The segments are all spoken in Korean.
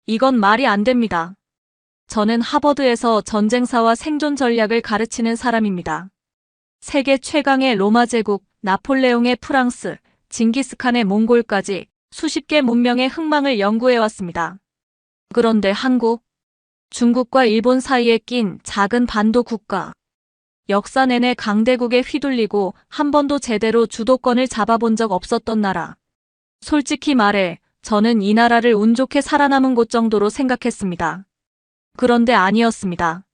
이건 말이 안 됩니다. 저는 하버드에서 전쟁사와 생존 전략을 가르치는 사람입니다. 세계 최강의 로마 제국, 나폴레옹의 프랑스, 징기스칸의 몽골까지 수십 개 문명의 흥망을 연구해왔습니다. 그런데 한국, 중국과 일본 사이에 낀 작은 반도 국가. 역사 내내 강대국에 휘둘리고 한 번도 제대로 주도권을 잡아본 적 없었던 나라. 솔직히 말해 저는 이 나라를 운 좋게 살아남은 곳 정도로 생각했습니다. 그런데 아니었습니다.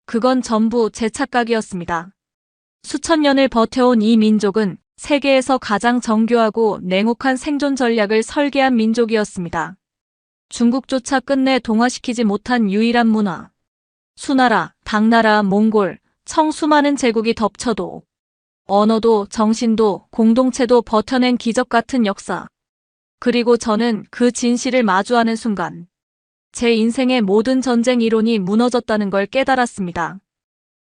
그건 전부 제 착각이었습니다. 수천 년을 버텨온 이 민족은 세계에서 가장 정교하고 냉혹한 생존 전략을 설계한 민족이었습니다. 중국조차 끝내 동화시키지 못한 유일한 문화. 수나라, 당나라, 몽골, 청 수많은 제국이 덮쳐도 언어도 정신도 공동체도 버텨낸 기적 같은 역사. 그리고 저는 그 진실을 마주하는 순간 제 인생의 모든 전쟁 이론이 무너졌다는 걸 깨달았습니다.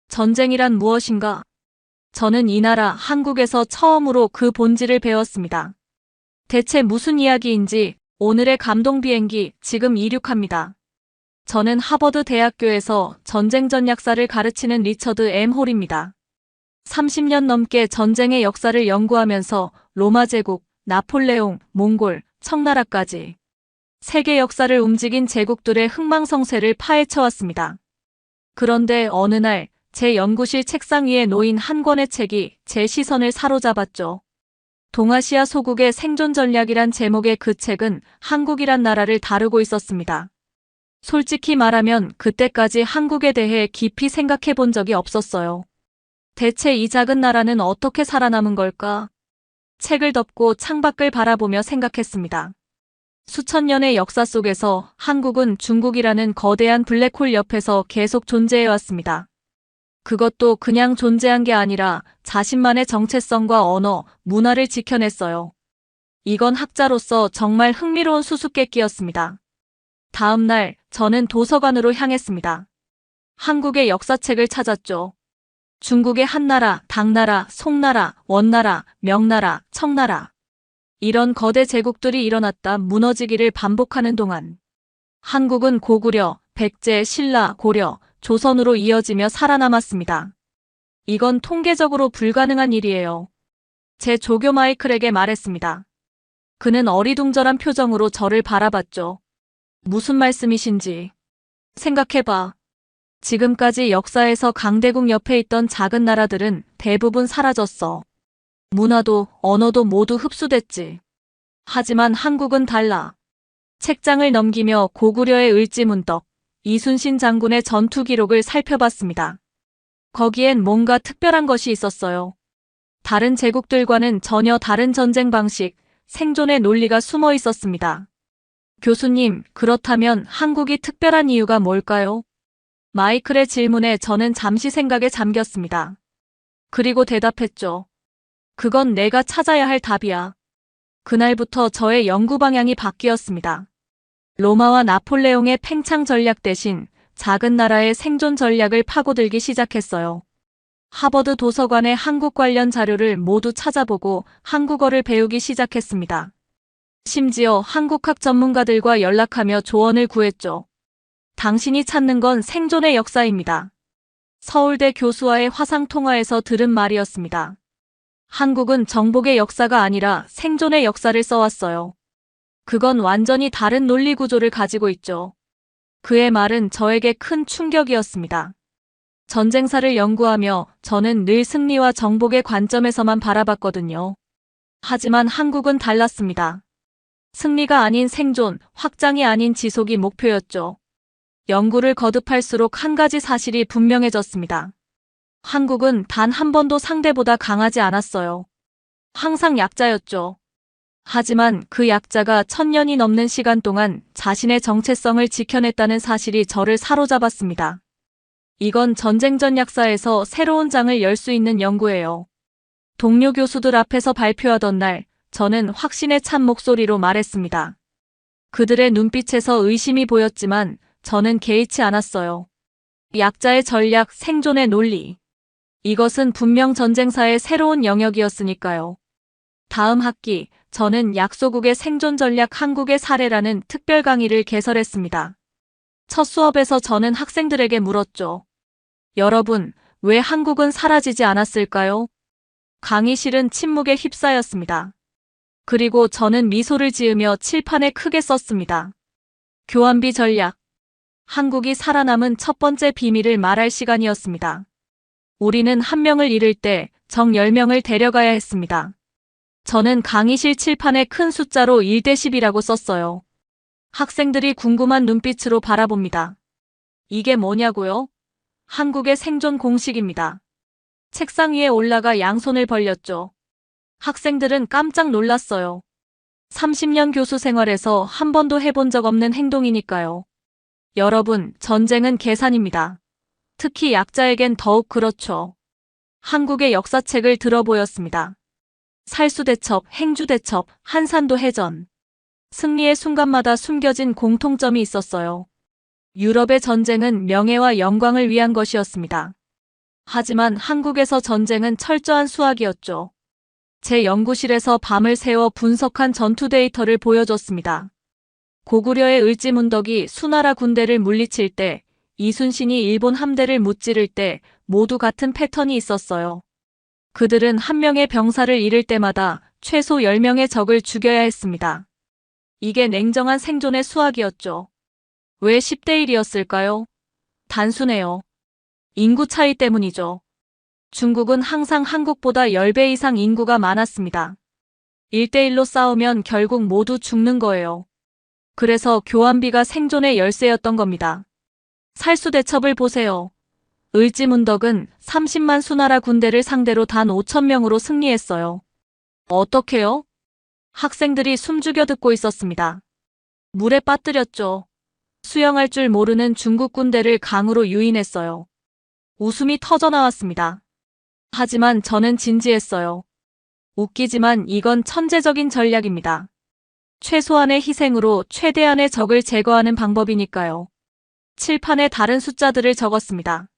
전쟁이란 무엇인가? 저는 이 나라 한국에서 처음으로 그 본질을 배웠습니다. 대체 무슨 이야기인지 오늘의 감동 비행기 지금 이륙합니다. 저는 하버드 대학교에서 전쟁 전략사를 가르치는 리처드 M. 홀입니다. 30년 넘게 전쟁의 역사를 연구하면서 로마 제국, 나폴레옹, 몽골, 청나라까지 세계 역사를 움직인 제국들의 흥망성쇠를 파헤쳐왔습니다. 그런데 어느 날 제 연구실 책상 위에 놓인 한 권의 책이 제 시선을 사로잡았죠. 동아시아 소국의 생존 전략이란 제목의 그 책은 한국이란 나라를 다루고 있었습니다. 솔직히 말하면 그때까지 한국에 대해 깊이 생각해 본 적이 없었어요. 대체 이 작은 나라는 어떻게 살아남은 걸까? 책을 덮고 창밖을 바라보며 생각했습니다. 수천 년의 역사 속에서 한국은 중국이라는 거대한 블랙홀 옆에서 계속 존재해왔습니다. 그것도 그냥 존재한 게 아니라 자신만의 정체성과 언어, 문화를 지켜냈어요. 이건 학자로서 정말 흥미로운 수수께끼였습니다. 다음 날 저는 도서관으로 향했습니다. 한국의 역사책을 찾았죠. 중국의 한나라, 당나라, 송나라, 원나라, 명나라, 청나라. 이런 거대 제국들이 일어났다 무너지기를 반복하는 동안 한국은 고구려, 백제, 신라, 고려, 조선으로 이어지며 살아남았습니다. 이건 통계적으로 불가능한 일이에요. 제 조교 마이클에게 말했습니다. 그는 어리둥절한 표정으로 저를 바라봤죠. 무슨 말씀이신지. 생각해봐. 지금까지 역사에서 강대국 옆에 있던 작은 나라들은 대부분 사라졌어. 문화도 언어도 모두 흡수됐지. 하지만 한국은 달라. 책장을 넘기며 고구려의 을지문덕, 이순신 장군의 전투 기록을 살펴봤습니다. 거기엔 뭔가 특별한 것이 있었어요. 다른 제국들과는 전혀 다른 전쟁 방식, 생존의 논리가 숨어 있었습니다. 교수님, 그렇다면 한국이 특별한 이유가 뭘까요? 마이클의 질문에 저는 잠시 생각에 잠겼습니다. 그리고 대답했죠. 그건 내가 찾아야 할 답이야. 그날부터 저의 연구 방향이 바뀌었습니다. 로마와 나폴레옹의 팽창 전략 대신 작은 나라의 생존 전략을 파고들기 시작했어요. 하버드 도서관의 한국 관련 자료를 모두 찾아보고 한국어를 배우기 시작했습니다. 심지어 한국학 전문가들과 연락하며 조언을 구했죠. 당신이 찾는 건 생존의 역사입니다. 서울대 교수와의 화상통화에서 들은 말이었습니다. 한국은 정복의 역사가 아니라 생존의 역사를 써왔어요. 그건 완전히 다른 논리 구조를 가지고 있죠. 그의 말은 저에게 큰 충격이었습니다. 전쟁사를 연구하며 저는 늘 승리와 정복의 관점에서만 바라봤거든요. 하지만 한국은 달랐습니다. 승리가 아닌 생존, 확장이 아닌 지속이 목표였죠. 연구를 거듭할수록 한 가지 사실이 분명해졌습니다. 한국은 단 한 번도 상대보다 강하지 않았어요. 항상 약자였죠. 하지만 그 약자가 1000년이 넘는 시간 동안 자신의 정체성을 지켜냈다는 사실이 저를 사로잡았습니다. 이건 전쟁 전략사에서 새로운 장을 열 수 있는 연구예요. 동료 교수들 앞에서 발표하던 날, 저는 확신에 찬 목소리로 말했습니다. 그들의 눈빛에서 의심이 보였지만 저는 개의치 않았어요. 약자의 전략, 생존의 논리. 이것은 분명 전쟁사의 새로운 영역이었으니까요. 다음 학기 저는 약소국의 생존 전략 한국의 사례라는 특별 강의를 개설했습니다. 첫 수업에서 저는 학생들에게 물었죠. 여러분, 왜 한국은 사라지지 않았을까요? 강의실은 침묵에 휩싸였습니다. 그리고 저는 미소를 지으며 칠판에 크게 썼습니다. 교환비 전략. 한국이 살아남은 첫 번째 비밀을 말할 시간이었습니다. 우리는 한 명을 잃을 때 정 10명을 데려가야 했습니다. 저는 강의실 칠판에 큰 숫자로 1대 10이라고 썼어요. 학생들이 궁금한 눈빛으로 바라봅니다. 이게 뭐냐고요? 한국의 생존 공식입니다. 책상 위에 올라가 양손을 벌렸죠. 학생들은 깜짝 놀랐어요. 30년 교수 생활에서 한 번도 해본 적 없는 행동이니까요. 여러분, 전쟁은 계산입니다. 특히 약자에겐 더욱 그렇죠. 한국의 역사책을 들어보였습니다. 살수대첩, 행주대첩, 한산도 해전. 승리의 순간마다 숨겨진 공통점이 있었어요. 유럽의 전쟁은 명예와 영광을 위한 것이었습니다. 하지만 한국에서 전쟁은 철저한 수학이었죠. 제 연구실에서 밤을 새워 분석한 전투 데이터를 보여줬습니다. 고구려의 을지문덕이 수나라 군대를 물리칠 때, 이순신이 일본 함대를 무찌를 때 모두 같은 패턴이 있었어요. 그들은 한 명의 병사를 잃을 때마다 최소 10명의 적을 죽여야 했습니다. 이게 냉정한 생존의 수학이었죠. 왜 10대 1이었을까요? 단순해요. 인구 차이 때문이죠. 중국은 항상 한국보다 10배 이상 인구가 많았습니다. 1대1로 싸우면 결국 모두 죽는 거예요. 그래서 교환비가 생존의 열쇠였던 겁니다. 살수대첩을 보세요. 을지문덕은 30만 수나라 군대를 상대로 단 5,000명으로 승리했어요. 어떻게요? 학생들이 숨죽여 듣고 있었습니다. 물에 빠뜨렸죠. 수영할 줄 모르는 중국 군대를 강으로 유인했어요. 웃음이 터져나왔습니다. 하지만 저는 진지했어요. 웃기지만 이건 천재적인 전략입니다. 최소한의 희생으로 최대한의 적을 제거하는 방법이니까요. 칠판에 다른 숫자들을 적었습니다.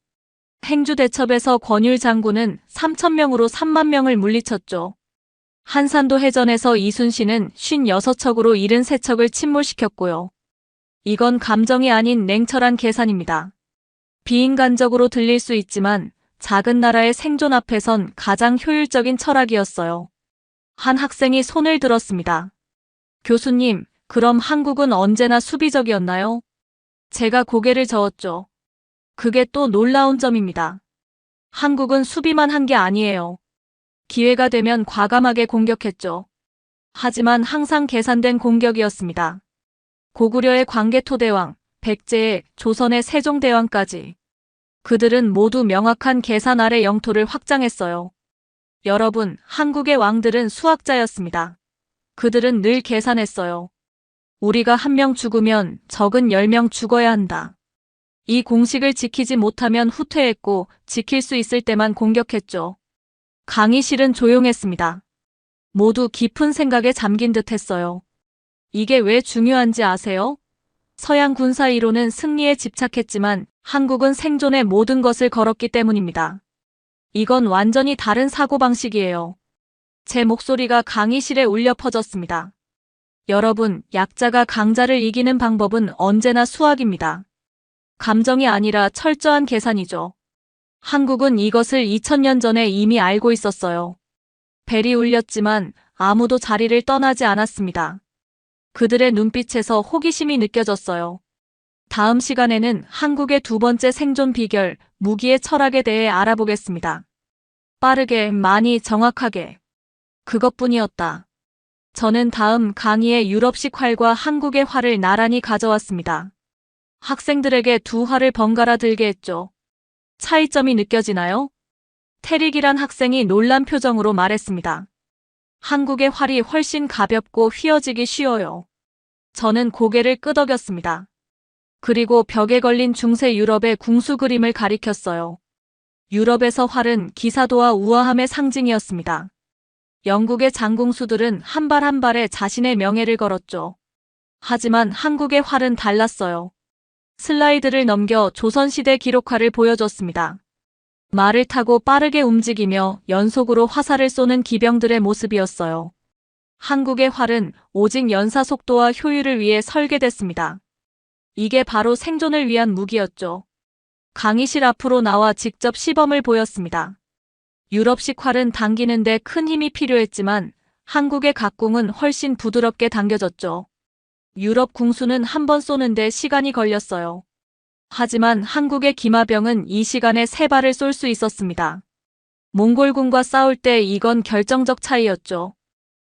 행주대첩에서 권율 장군은 3,000명으로 3만 명을 물리쳤죠. 한산도 해전에서 이순신은 56척으로 73척을 침몰시켰고요. 이건 감정이 아닌 냉철한 계산입니다. 비인간적으로 들릴 수 있지만 작은 나라의 생존 앞에선 가장 효율적인 철학이었어요. 한 학생이 손을 들었습니다. 교수님, 그럼 한국은 언제나 수비적이었나요? 제가 고개를 저었죠. 그게 또 놀라운 점입니다. 한국은 수비만 한 게 아니에요. 기회가 되면 과감하게 공격했죠. 하지만 항상 계산된 공격이었습니다. 고구려의 광개토대왕, 백제의 조선의 세종대왕까지. 그들은 모두 명확한 계산 아래 영토를 확장했어요. 여러분, 한국의 왕들은 수학자였습니다. 그들은 늘 계산했어요. 우리가 한 명 죽으면 적은 10명 죽어야 한다. 이 공식을 지키지 못하면 후퇴했고 지킬 수 있을 때만 공격했죠. 강의실은 조용했습니다. 모두 깊은 생각에 잠긴 듯 했어요. 이게 왜 중요한지 아세요? 서양 군사 이론은 승리에 집착했지만 한국은 생존의 모든 것을 걸었기 때문입니다. 이건 완전히 다른 사고방식이에요. 제 목소리가 강의실에 울려 퍼졌습니다. 여러분, 약자가 강자를 이기는 방법은 언제나 수학입니다. 감정이 아니라 철저한 계산이죠. 한국은 이것을 2000년 전에 이미 알고 있었어요. 벨이 울렸지만 아무도 자리를 떠나지 않았습니다. 그들의 눈빛에서 호기심이 느껴졌어요. 다음 시간에는 한국의 두 번째 생존 비결, 무기의 철학에 대해 알아보겠습니다. 빠르게, 많이, 정확하게. 그것뿐이었다. 저는 다음 강의에 유럽식 활과 한국의 활을 나란히 가져왔습니다. 학생들에게 두 활을 번갈아 들게 했죠. 차이점이 느껴지나요? 테릭이란 학생이 놀란 표정으로 말했습니다. 한국의 활이 훨씬 가볍고 휘어지기 쉬워요. 저는 고개를 끄덕였습니다. 그리고 벽에 걸린 중세 유럽의 궁수 그림을 가리켰어요. 유럽에서 활은 기사도와 우아함의 상징이었습니다. 영국의 장궁수들은 한 발 한 발에 자신의 명예를 걸었죠. 하지만 한국의 활은 달랐어요. 슬라이드를 넘겨 조선시대 기록화를 보여줬습니다. 말을 타고 빠르게 움직이며 연속으로 화살을 쏘는 기병들의 모습이었어요. 한국의 활은 오직 연사 속도와 효율을 위해 설계됐습니다. 이게 바로 생존을 위한 무기였죠. 강의실 앞으로 나와 직접 시범을 보였습니다. 유럽식 활은 당기는데 큰 힘이 필요했지만 한국의 각궁은 훨씬 부드럽게 당겨졌죠. 유럽 궁수는 한 번 쏘는데 시간이 걸렸어요. 하지만 한국의 기마병은 이 시간에 3발을 쏠 수 있었습니다. 몽골군과 싸울 때 이건 결정적 차이였죠.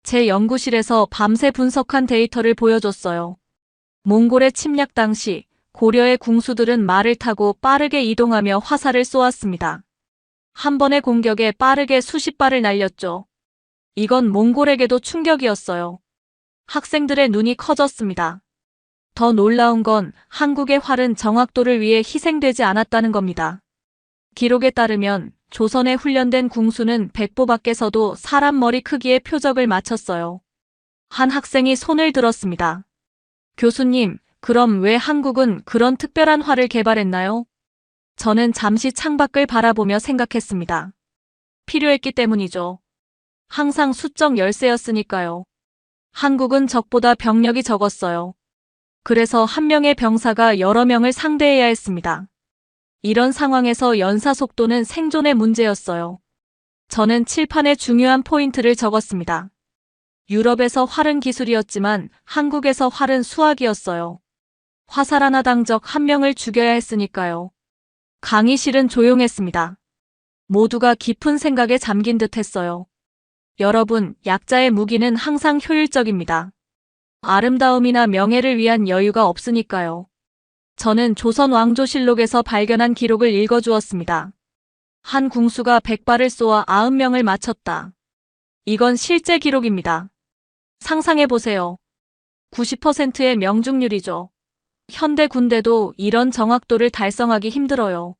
제 연구실에서 밤새 분석한 데이터를 보여줬어요. 몽골의 침략 당시 고려의 궁수들은 말을 타고 빠르게 이동하며 화살을 쏘았습니다. 한 번의 공격에 빠르게 수십 발을 날렸죠. 이건 몽골에게도 충격이었어요. 학생들의 눈이 커졌습니다. 더 놀라운 건 한국의 활은 정확도를 위해 희생되지 않았다는 겁니다. 기록에 따르면 조선에 훈련된 궁수는 백보 밖에서도 사람 머리 크기의 표적을 맞췄어요. 한 학생이 손을 들었습니다. 교수님, 그럼 왜 한국은 그런 특별한 활을 개발했나요? 저는 잠시 창밖을 바라보며 생각했습니다. 필요했기 때문이죠. 항상 수적 열세였으니까요. 한국은 적보다 병력이 적었어요. 그래서 한 명의 병사가 여러 명을 상대해야 했습니다. 이런 상황에서 연사 속도는 생존의 문제였어요. 저는 칠판에 중요한 포인트를 적었습니다. 유럽에서 활은 기술이었지만 한국에서 활은 수학이었어요. 화살 하나 당적 한 명을 죽여야 했으니까요. 강의실은 조용했습니다. 모두가 깊은 생각에 잠긴 듯 했어요. 여러분, 약자의 무기는 항상 효율적입니다. 아름다움이나 명예를 위한 여유가 없으니까요. 저는 조선 왕조실록에서 발견한 기록을 읽어주었습니다. 한 궁수가 100발을 쏘아 90명을 맞췄다. 이건 실제 기록입니다. 상상해보세요. 90%의 명중률이죠. 현대 군대도 이런 정확도를 달성하기 힘들어요.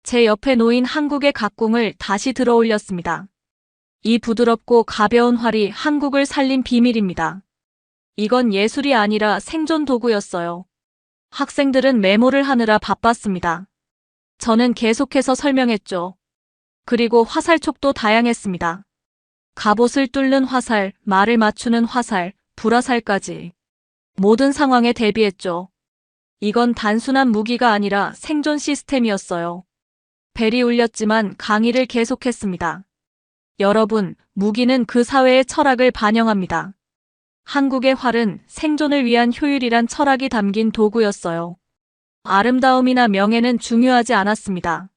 제 옆에 놓인 한국의 각궁을 다시 들어 올렸습니다. 이 부드럽고 가벼운 활이 한국을 살린 비밀입니다. 이건 예술이 아니라 생존 도구였어요. 학생들은 메모를 하느라 바빴습니다. 저는 계속해서 설명했죠. 그리고 화살촉도 다양했습니다. 갑옷을 뚫는 화살, 말을 맞추는 화살, 불화살까지. 모든 상황에 대비했죠. 이건 단순한 무기가 아니라 생존 시스템이었어요. 벨이 울렸지만 강의를 계속했습니다. 여러분, 무기는 그 사회의 철학을 반영합니다. 한국의 활은 생존을 위한 효율이란 철학이 담긴 도구였어요. 아름다움이나 명예는 중요하지 않았습니다.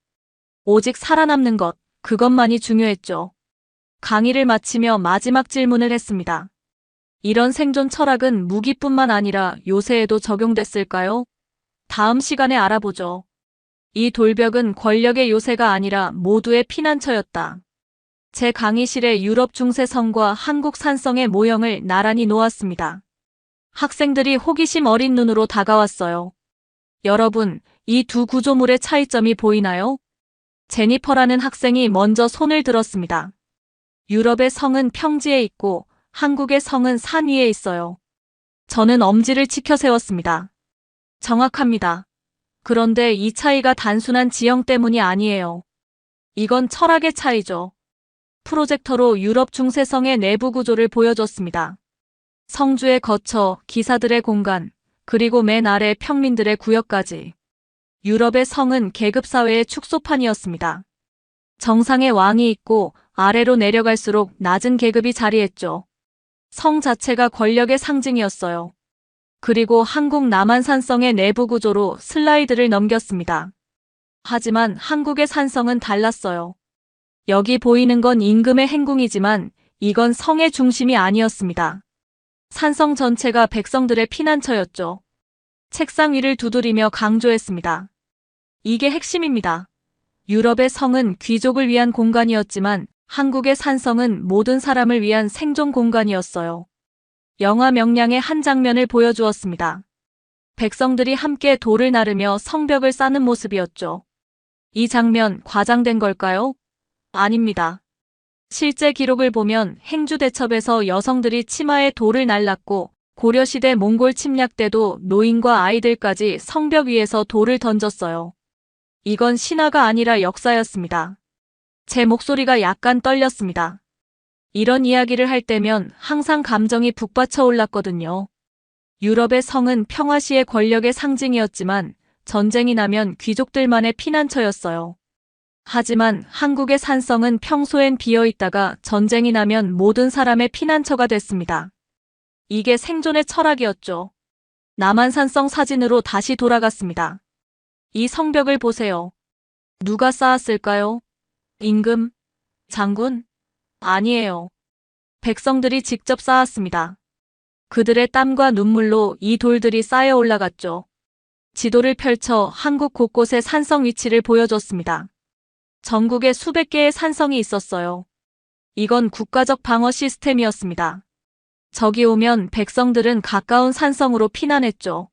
오직 살아남는 것, 그것만이 중요했죠. 강의를 마치며 마지막 질문을 했습니다. 이런 생존 철학은 무기뿐만 아니라 요새에도 적용됐을까요? 다음 시간에 알아보죠. 이 돌벽은 권력의 요새가 아니라 모두의 피난처였다. 제 강의실에 유럽 중세성과 한국 산성의 모형을 나란히 놓았습니다. 학생들이 호기심 어린 눈으로 다가왔어요. 여러분, 이 두 구조물의 차이점이 보이나요? 제니퍼라는 학생이 먼저 손을 들었습니다. 유럽의 성은 평지에 있고 한국의 성은 산 위에 있어요. 저는 엄지를 치켜 세웠습니다. 정확합니다. 그런데 이 차이가 단순한 지형 때문이 아니에요. 이건 철학의 차이죠. 프로젝터로 유럽 중세성의 내부 구조를 보여줬습니다. 성주의 거처, 기사들의 공간, 그리고 맨 아래 평민들의 구역까지. 유럽의 성은 계급사회의 축소판이었습니다. 정상에 왕이 있고 아래로 내려갈수록 낮은 계급이 자리했죠. 성 자체가 권력의 상징이었어요. 그리고 한국 남한산성의 내부 구조로 슬라이드를 넘겼습니다. 하지만 한국의 산성은 달랐어요. 여기 보이는 건 임금의 행궁이지만 이건 성의 중심이 아니었습니다. 산성 전체가 백성들의 피난처였죠. 책상 위를 두드리며 강조했습니다. 이게 핵심입니다. 유럽의 성은 귀족을 위한 공간이었지만 한국의 산성은 모든 사람을 위한 생존 공간이었어요. 영화 명량의 한 장면을 보여주었습니다. 백성들이 함께 돌을 나르며 성벽을 쌓는 모습이었죠. 이 장면 과장된 걸까요? 아닙니다. 실제 기록을 보면 행주대첩에서 여성들이 치마에 돌을 날랐고 고려시대 몽골 침략 때도 노인과 아이들까지 성벽 위에서 돌을 던졌어요. 이건 신화가 아니라 역사였습니다. 제 목소리가 약간 떨렸습니다. 이런 이야기를 할 때면 항상 감정이 북받쳐 올랐거든요. 유럽의 성은 평화시의 권력의 상징이었지만 전쟁이 나면 귀족들만의 피난처였어요. 하지만 한국의 산성은 평소엔 비어있다가 전쟁이 나면 모든 사람의 피난처가 됐습니다. 이게 생존의 철학이었죠. 남한산성 사진으로 다시 돌아갔습니다. 이 성벽을 보세요. 누가 쌓았을까요? 임금? 장군? 아니에요. 백성들이 직접 쌓았습니다. 그들의 땀과 눈물로 이 돌들이 쌓여 올라갔죠. 지도를 펼쳐 한국 곳곳의 산성 위치를 보여줬습니다. 전국에 수백 개의 산성이 있었어요. 이건 국가적 방어 시스템이었습니다. 적이 오면 백성들은 가까운 산성으로 피난했죠.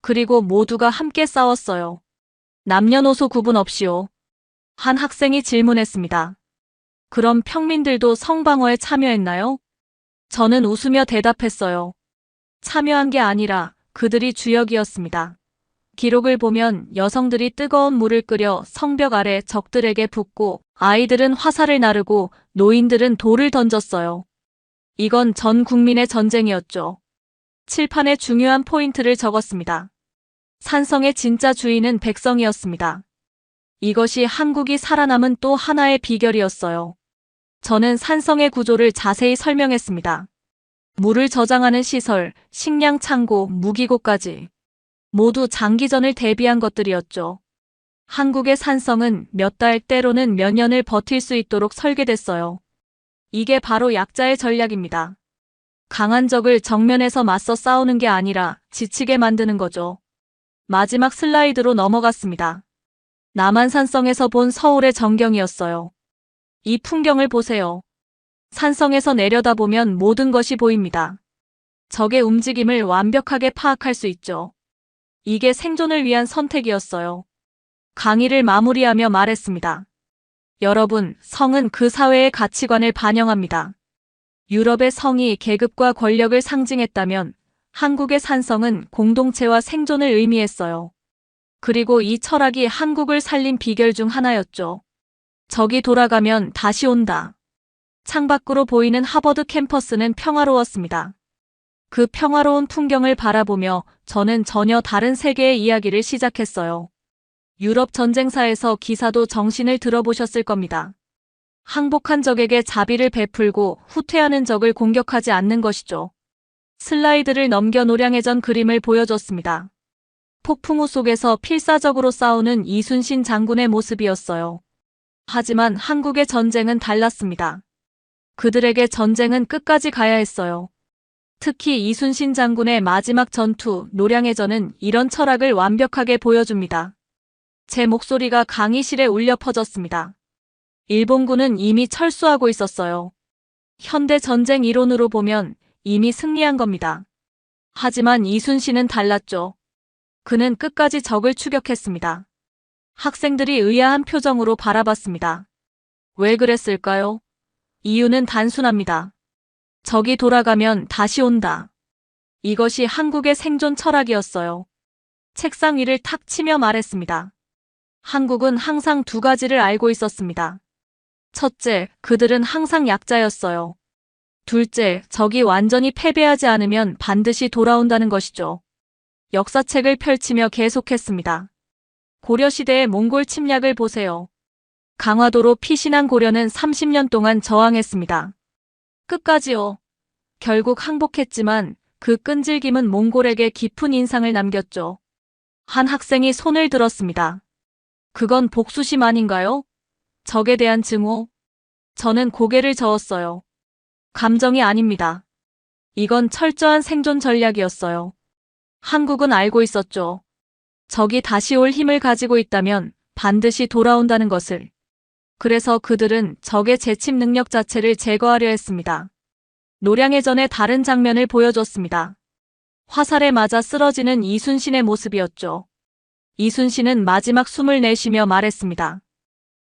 그리고 모두가 함께 싸웠어요. 남녀노소 구분 없이요. 한 학생이 질문했습니다. 그럼 평민들도 성방어에 참여했나요? 저는 웃으며 대답했어요. 참여한 게 아니라 그들이 주역이었습니다. 기록을 보면 여성들이 뜨거운 물을 끓여 성벽 아래 적들에게 붓고 아이들은 화살을 나르고 노인들은 돌을 던졌어요. 이건 전 국민의 전쟁이었죠. 칠판에 중요한 포인트를 적었습니다. 산성의 진짜 주인은 백성이었습니다. 이것이 한국이 살아남은 또 하나의 비결이었어요. 저는 산성의 구조를 자세히 설명했습니다. 물을 저장하는 시설, 식량 창고, 무기고까지. 모두 장기전을 대비한 것들이었죠. 한국의 산성은 몇 달 때로는 몇 년을 버틸 수 있도록 설계됐어요. 이게 바로 약자의 전략입니다. 강한 적을 정면에서 맞서 싸우는 게 아니라 지치게 만드는 거죠. 마지막 슬라이드로 넘어갔습니다. 남한산성에서 본 서울의 전경이었어요. 이 풍경을 보세요. 산성에서 내려다보면 모든 것이 보입니다. 적의 움직임을 완벽하게 파악할 수 있죠. 이게 생존을 위한 선택이었어요. 강의를 마무리하며 말했습니다. 여러분, 성은 그 사회의 가치관을 반영합니다. 유럽의 성이 계급과 권력을 상징했다면 한국의 산성은 공동체와 생존을 의미했어요. 그리고 이 철학이 한국을 살린 비결 중 하나였죠. 적이 돌아가면 다시 온다. 창밖으로 보이는 하버드 캠퍼스는 평화로웠습니다. 그 평화로운 풍경을 바라보며 저는 전혀 다른 세계의 이야기를 시작했어요. 유럽 전쟁사에서 기사도 정신을 들어보셨을 겁니다. 항복한 적에게 자비를 베풀고 후퇴하는 적을 공격하지 않는 것이죠. 슬라이드를 넘겨 노량해전 그림을 보여줬습니다. 폭풍우 속에서 필사적으로 싸우는 이순신 장군의 모습이었어요. 하지만 한국의 전쟁은 달랐습니다. 그들에게 전쟁은 끝까지 가야 했어요. 특히 이순신 장군의 마지막 전투, 노량해전은 이런 철학을 완벽하게 보여줍니다. 제 목소리가 강의실에 울려 퍼졌습니다. 일본군은 이미 철수하고 있었어요. 현대 전쟁 이론으로 보면 이미 승리한 겁니다. 하지만 이순신은 달랐죠. 그는 끝까지 적을 추격했습니다. 학생들이 의아한 표정으로 바라봤습니다. 왜 그랬을까요? 이유는 단순합니다. 적이 돌아가면 다시 온다. 이것이 한국의 생존 철학이었어요. 책상 위를 탁 치며 말했습니다. 한국은 항상 두 가지를 알고 있었습니다. 첫째, 그들은 항상 약자였어요. 둘째, 적이 완전히 패배하지 않으면 반드시 돌아온다는 것이죠. 역사책을 펼치며 계속했습니다. 고려시대의 몽골 침략을 보세요. 강화도로 피신한 고려는 30년 동안 저항했습니다. 끝까지요. 결국 항복했지만 그 끈질김은 몽골에게 깊은 인상을 남겼죠. 한 학생이 손을 들었습니다. 그건 복수심 아닌가요? 적에 대한 증오? 저는 고개를 저었어요. 감정이 아닙니다. 이건 철저한 생존 전략이었어요. 한국은 알고 있었죠. 적이 다시 올 힘을 가지고 있다면 반드시 돌아온다는 것을. 그래서 그들은 적의 재침 능력 자체를 제거하려 했습니다. 노량해전의 다른 장면을 보여줬습니다. 화살에 맞아 쓰러지는 이순신의 모습이었죠. 이순신은 마지막 숨을 내쉬며 말했습니다.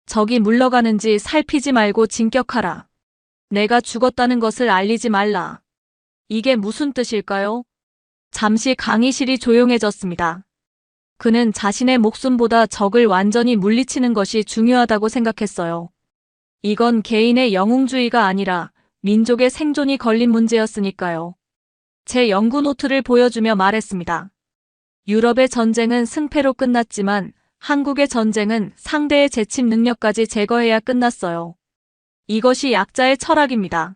적이 물러가는지 살피지 말고 진격하라. 내가 죽었다는 것을 알리지 말라. 이게 무슨 뜻일까요? 잠시 강의실이 조용해졌습니다. 그는 자신의 목숨보다 적을 완전히 물리치는 것이 중요하다고 생각했어요. 이건 개인의 영웅주의가 아니라 민족의 생존이 걸린 문제였으니까요. 제 연구 노트를 보여주며 말했습니다. 유럽의 전쟁은 승패로 끝났지만 한국의 전쟁은 상대의 재침 능력까지 제거해야 끝났어요. 이것이 약자의 철학입니다.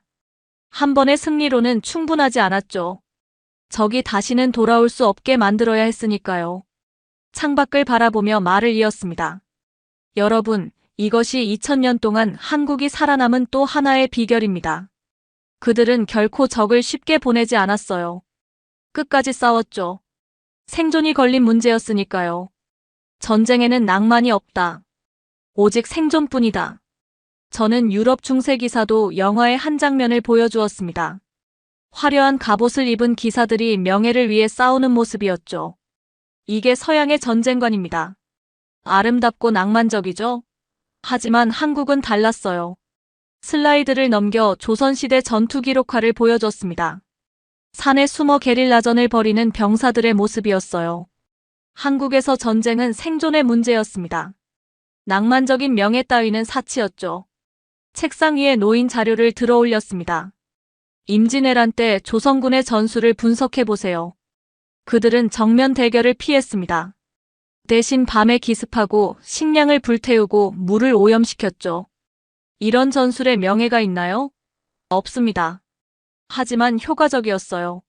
한 번의 승리로는 충분하지 않았죠. 적이 다시는 돌아올 수 없게 만들어야 했으니까요. 창밖을 바라보며 말을 이었습니다. 여러분, 이것이 2000년 동안 한국이 살아남은 또 하나의 비결입니다. 그들은 결코 적을 쉽게 보내지 않았어요. 끝까지 싸웠죠. 생존이 걸린 문제였으니까요. 전쟁에는 낭만이 없다. 오직 생존뿐이다. 저는 유럽 중세 기사도 영화의 한 장면을 보여주었습니다. 화려한 갑옷을 입은 기사들이 명예를 위해 싸우는 모습이었죠. 이게 서양의 전쟁관입니다. 아름답고 낭만적이죠? 하지만 한국은 달랐어요. 슬라이드를 넘겨 조선시대 전투 기록화를 보여줬습니다. 산에 숨어 게릴라전을 벌이는 병사들의 모습이었어요. 한국에서 전쟁은 생존의 문제였습니다. 낭만적인 명예 따위는 사치였죠. 책상 위에 놓인 자료를 들어 올렸습니다. 임진왜란 때 조선군의 전술을 분석해보세요. 그들은 정면 대결을 피했습니다. 대신 밤에 기습하고 식량을 불태우고 물을 오염시켰죠. 이런 전술에 명예가 있나요? 없습니다. 하지만 효과적이었어요.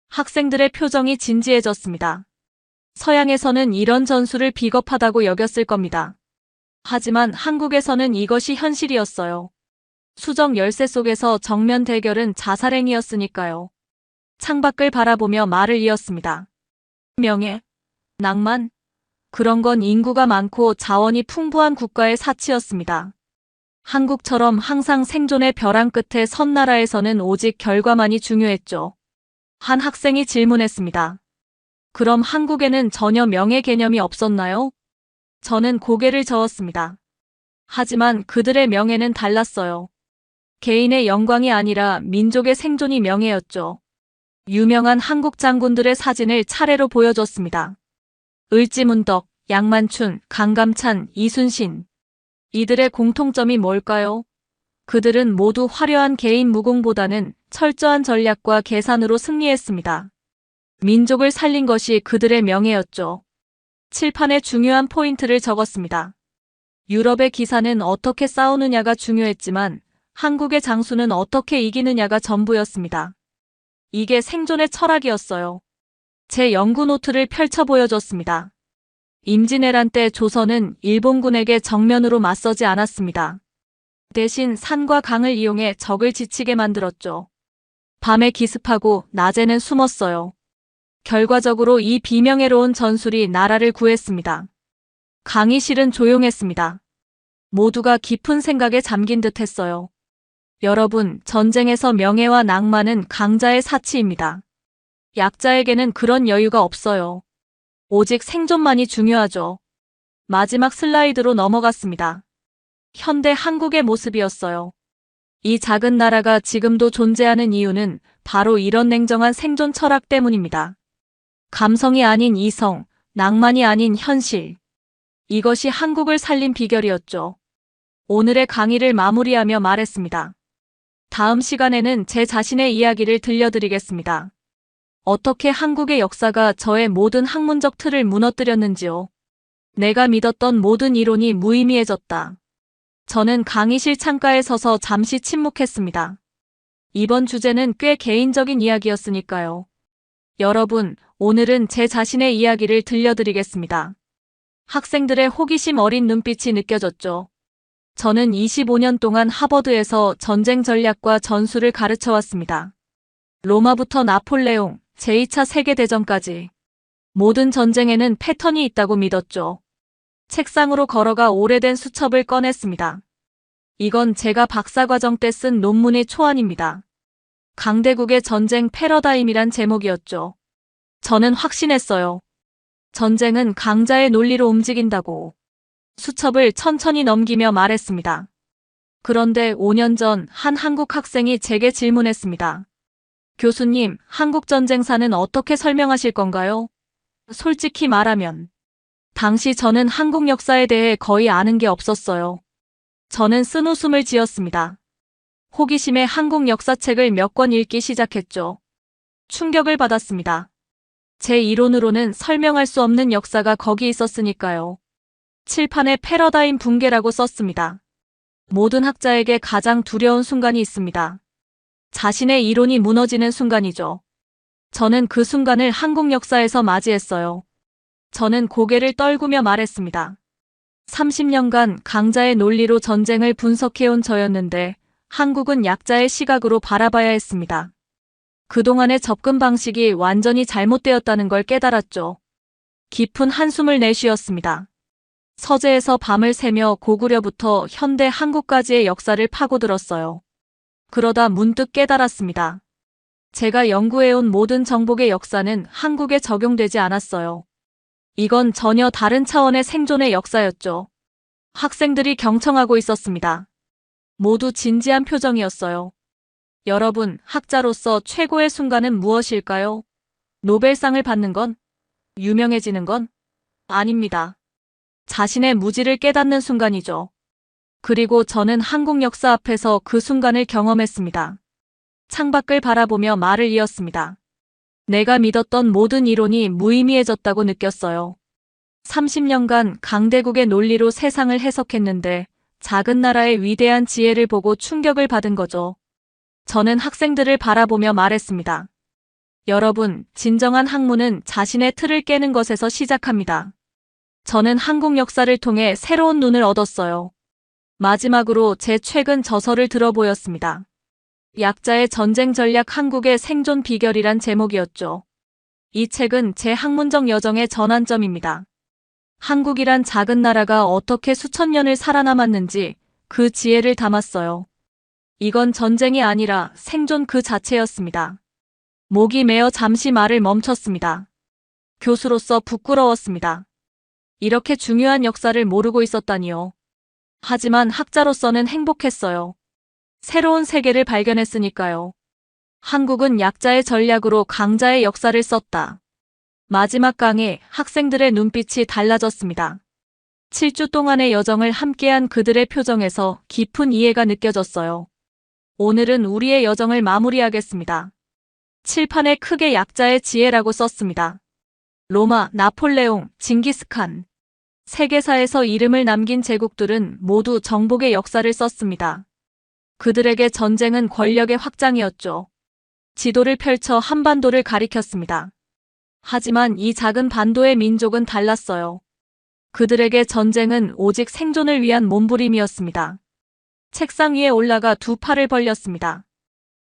학생들의 표정이 진지해졌습니다. 서양에서는 이런 전술을 비겁하다고 여겼을 겁니다. 하지만 한국에서는 이것이 현실이었어요. 수정 열쇠 속에서 정면 대결은 자살행위였으니까요. 창밖을 바라보며 말을 이었습니다. 명예, 낭만, 그런 건 인구가 많고 자원이 풍부한 국가의 사치였습니다. 한국처럼 항상 생존의 벼랑 끝에 선 나라에서는 오직 결과만이 중요했죠. 한 학생이 질문했습니다. 그럼 한국에는 전혀 명예 개념이 없었나요? 저는 고개를 저었습니다. 하지만 그들의 명예는 달랐어요. 개인의 영광이 아니라 민족의 생존이 명예였죠. 유명한 한국 장군들의 사진을 차례로 보여줬습니다. 을지문덕, 양만춘, 강감찬, 이순신. 이들의 공통점이 뭘까요? 그들은 모두 화려한 개인 무공보다는 철저한 전략과 계산으로 승리했습니다. 민족을 살린 것이 그들의 명예였죠. 칠판에 중요한 포인트를 적었습니다. 유럽의 기사는 어떻게 싸우느냐가 중요했지만 한국의 장수는 어떻게 이기느냐가 전부였습니다. 이게 생존의 철학이었어요. 제 연구 노트를 펼쳐 보여줬습니다. 임진왜란 때 조선은 일본군에게 정면으로 맞서지 않았습니다. 대신 산과 강을 이용해 적을 지치게 만들었죠. 밤에 기습하고 낮에는 숨었어요. 결과적으로 이 비명예로운 전술이 나라를 구했습니다. 강의실은 조용했습니다. 모두가 깊은 생각에 잠긴 듯 했어요. 여러분, 전쟁에서 명예와 낭만은 강자의 사치입니다. 약자에게는 그런 여유가 없어요. 오직 생존만이 중요하죠. 마지막 슬라이드로 넘어갔습니다. 현대 한국의 모습이었어요. 이 작은 나라가 지금도 존재하는 이유는 바로 이런 냉정한 생존 철학 때문입니다. 감성이 아닌 이성, 낭만이 아닌 현실. 이것이 한국을 살린 비결이었죠. 오늘의 강의를 마무리하며 말했습니다. 다음 시간에는 제 자신의 이야기를 들려드리겠습니다. 어떻게 한국의 역사가 저의 모든 학문적 틀을 무너뜨렸는지요. 내가 믿었던 모든 이론이 무의미해졌다. 저는 강의실 창가에 서서 잠시 침묵했습니다. 이번 주제는 꽤 개인적인 이야기였으니까요. 여러분, 오늘은 제 자신의 이야기를 들려드리겠습니다. 학생들의 호기심 어린 눈빛이 느껴졌죠. 저는 25년 동안 하버드에서 전쟁 전략과 전술을 가르쳐 왔습니다. 로마부터 나폴레옹, 제2차 세계대전까지. 모든 전쟁에는 패턴이 있다고 믿었죠. 책상으로 걸어가 오래된 수첩을 꺼냈습니다. 이건 제가 박사과정 때 쓴 논문의 초안입니다. 강대국의 전쟁 패러다임이란 제목이었죠. 저는 확신했어요. 전쟁은 강자의 논리로 움직인다고. 수첩을 천천히 넘기며 말했습니다. 그런데 5년 전 한 한국 학생이 제게 질문했습니다. 교수님, 한국 전쟁사는 어떻게 설명하실 건가요? 솔직히 말하면 당시 저는 한국 역사에 대해 거의 아는 게 없었어요. 저는 쓴웃음을 지었습니다. 호기심에 한국 역사책을 몇 권 읽기 시작했죠. 충격을 받았습니다. 제 이론으로는 설명할 수 없는 역사가 거기 있었으니까요. 칠판에 패러다임 붕괴라고 썼습니다. 모든 학자에게 가장 두려운 순간이 있습니다. 자신의 이론이 무너지는 순간이죠. 저는 그 순간을 한국 역사에서 맞이했어요. 저는 고개를 떨구며 말했습니다. 30년간 강자의 논리로 전쟁을 분석해온 저였는데 한국은 약자의 시각으로 바라봐야 했습니다. 그동안의 접근 방식이 완전히 잘못되었다는 걸 깨달았죠. 깊은 한숨을 내쉬었습니다. 서재에서 밤을 새며 고구려부터 현대 한국까지의 역사를 파고들었어요. 그러다 문득 깨달았습니다. 제가 연구해온 모든 정복의 역사는 한국에 적용되지 않았어요. 이건 전혀 다른 차원의 생존의 역사였죠. 학생들이 경청하고 있었습니다. 모두 진지한 표정이었어요. 여러분, 학자로서 최고의 순간은 무엇일까요? 노벨상을 받는 건? 유명해지는 건? 아닙니다. 자신의 무지를 깨닫는 순간이죠. 그리고 저는 한국 역사 앞에서 그 순간을 경험했습니다. 창밖을 바라보며 말을 이었습니다. 내가 믿었던 모든 이론이 무의미해졌다고 느꼈어요. 30년간 강대국의 논리로 세상을 해석했는데 작은 나라의 위대한 지혜를 보고 충격을 받은 거죠. 저는 학생들을 바라보며 말했습니다. 여러분, 진정한 학문은 자신의 틀을 깨는 것에서 시작합니다. 저는 한국 역사를 통해 새로운 눈을 얻었어요. 마지막으로 제 최근 저서를 들어보였습니다. 약자의 전쟁 전략 한국의 생존 비결이란 제목이었죠. 이 책은 제 학문적 여정의 전환점입니다. 한국이란 작은 나라가 어떻게 수천 년을 살아남았는지 그 지혜를 담았어요. 이건 전쟁이 아니라 생존 그 자체였습니다. 목이 메어 잠시 말을 멈췄습니다. 교수로서 부끄러웠습니다. 이렇게 중요한 역사를 모르고 있었다니요. 하지만 학자로서는 행복했어요. 새로운 세계를 발견했으니까요. 한국은 약자의 전략으로 강자의 역사를 썼다. 마지막 강의, 학생들의 눈빛이 달라졌습니다. 7주 동안의 여정을 함께한 그들의 표정에서 깊은 이해가 느껴졌어요. 오늘은 우리의 여정을 마무리하겠습니다. 칠판에 크게 약자의 지혜라고 썼습니다. 로마, 나폴레옹, 징기스칸. 세계사에서 이름을 남긴 제국들은 모두 정복의 역사를 썼습니다. 그들에게 전쟁은 권력의 확장이었죠. 지도를 펼쳐 한반도를 가리켰습니다. 하지만 이 작은 반도의 민족은 달랐어요. 그들에게 전쟁은 오직 생존을 위한 몸부림이었습니다. 책상 위에 올라가 두 팔을 벌렸습니다.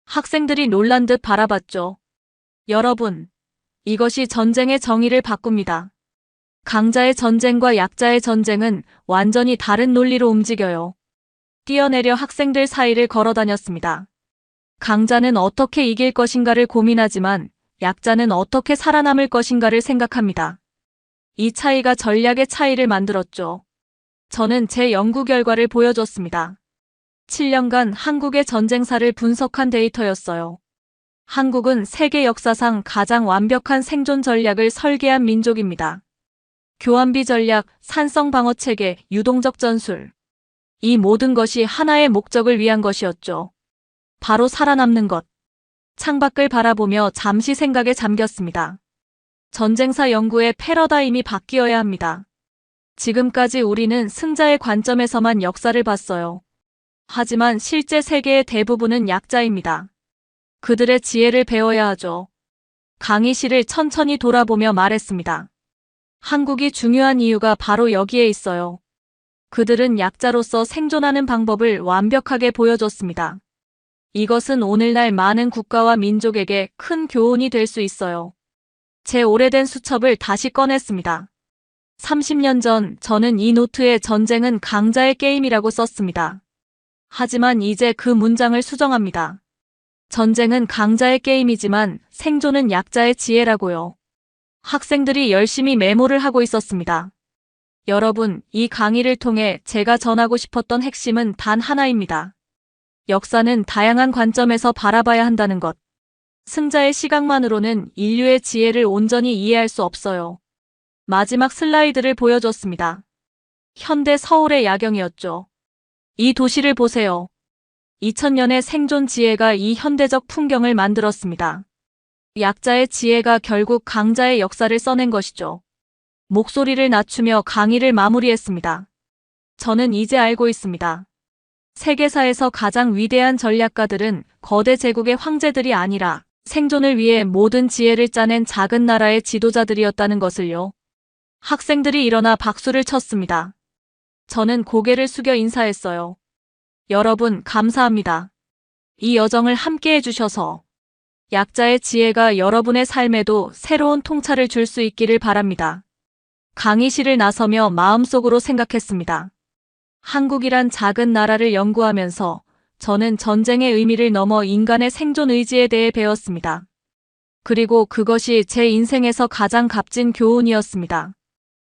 학생들이 놀란 듯 바라봤죠. 여러분, 이것이 전쟁의 정의를 바꿉니다. 강자의 전쟁과 약자의 전쟁은 완전히 다른 논리로 움직여요. 뛰어내려 학생들 사이를 걸어다녔습니다. 강자는 어떻게 이길 것인가를 고민하지만 약자는 어떻게 살아남을 것인가를 생각합니다. 이 차이가 전략의 차이를 만들었죠. 저는 제 연구 결과를 보여줬습니다. 7년간 한국의 전쟁사를 분석한 데이터였어요. 한국은 세계 역사상 가장 완벽한 생존 전략을 설계한 민족입니다. 교환비 전략, 산성 방어 체계, 유동적 전술. 이 모든 것이 하나의 목적을 위한 것이었죠. 바로 살아남는 것. 창밖을 바라보며 잠시 생각에 잠겼습니다. 전쟁사 연구의 패러다임이 바뀌어야 합니다. 지금까지 우리는 승자의 관점에서만 역사를 봤어요. 하지만 실제 세계의 대부분은 약자입니다. 그들의 지혜를 배워야 하죠. 강의실을 천천히 돌아보며 말했습니다. 한국이 중요한 이유가 바로 여기에 있어요. 그들은 약자로서 생존하는 방법을 완벽하게 보여줬습니다. 이것은 오늘날 많은 국가와 민족에게 큰 교훈이 될 수 있어요. 제 오래된 수첩을 다시 꺼냈습니다. 30년 전 저는 이 노트에 전쟁은 강자의 게임이라고 썼습니다. 하지만 이제 그 문장을 수정합니다. 전쟁은 강자의 게임이지만 생존은 약자의 지혜라고요. 학생들이 열심히 메모를 하고 있었습니다. 여러분, 이 강의를 통해 제가 전하고 싶었던 핵심은 단 하나입니다. 역사는 다양한 관점에서 바라봐야 한다는 것. 승자의 시각만으로는 인류의 지혜를 온전히 이해할 수 없어요. 마지막 슬라이드를 보여줬습니다. 현대 서울의 야경이었죠. 이 도시를 보세요. 2000년의 생존 지혜가 이 현대적 풍경을 만들었습니다. 약자의 지혜가 결국 강자의 역사를 써낸 것이죠. 목소리를 낮추며 강의를 마무리했습니다. 저는 이제 알고 있습니다. 세계사에서 가장 위대한 전략가들은 거대 제국의 황제들이 아니라 생존을 위해 모든 지혜를 짜낸 작은 나라의 지도자들이었다는 것을요. 학생들이 일어나 박수를 쳤습니다. 저는 고개를 숙여 인사했어요. 여러분, 감사합니다. 이 여정을 함께 해주셔서 약자의 지혜가 여러분의 삶에도 새로운 통찰을 줄 수 있기를 바랍니다. 강의실을 나서며 마음속으로 생각했습니다. 한국이란 작은 나라를 연구하면서 저는 전쟁의 의미를 넘어 인간의 생존 의지에 대해 배웠습니다. 그리고 그것이 제 인생에서 가장 값진 교훈이었습니다.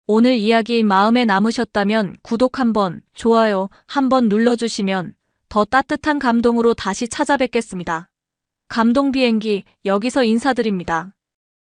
오늘 이야기 마음에 남으셨다면 구독 한번, 좋아요 한번 눌러주시면 더 따뜻한 감동으로 다시 찾아뵙겠습니다. 감동 비행기 여기서 인사드립니다.